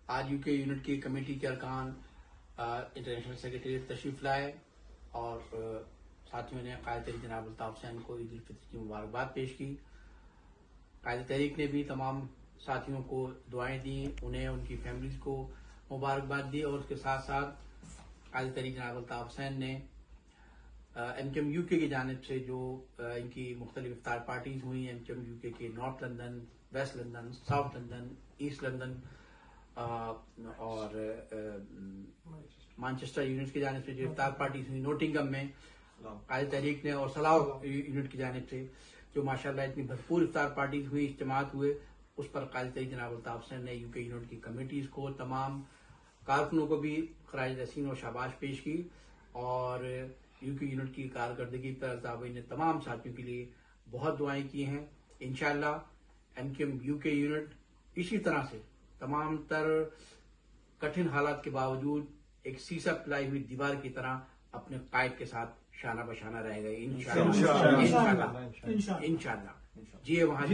آج یو کے یونٹ کی کمیٹی کے ارکان انٹرنیشنل سیکریٹریٹ تشریف لائے اور ساتھیوں نے قائد تحریک جناب الطاف حسین کو عید الفطر کی مبارکباد پیش کی. قائد تحریک نے بھی تمام ساتھیوں کو دعائیں دیں، انہیں ان کی فیملیز کو مبارکباد دی، اور اس کے ساتھ ساتھ قائد تحریک جناب الطاف حسین نے ایم کیو ایم یو کے کی جانب سے جو ان کی مختلف افطار پارٹیز ہوئی، M Q M U K North London, West London, South London, East London اور مانچسٹر یونٹ کی جانب سے جو افطار پارٹیز ہوئی نوٹنگم میں، قائد تحریک نے اور صلاح یونٹ کی جانب سے جو ماشاءاللہ اتنی بھرپور افطار پارٹیز ہوئی، اجتماعات ہوئے، اس پر قائد تحریک جناب الطاف حسین نے یو کے یونٹ کی کمیٹیز کو، تمام کارکنوں کو بھی خراج تحسین و شاباش پیش کی، اور یو کے یونٹ کی کارکردگی پر الطاف نے تمام ساتھیوں کے لیے بہت دعائیں کی ہیں. انشاءاللہ ایم کیو ایم یو کے یونٹ اسی طرح سے تمام تر کٹھن حالات کے باوجود ایک سیسا پلائی ہوئی دیوار کی طرح اپنے قائد کے ساتھ شانہ بشانہ رہے گا انشاءاللہ. جی وہاں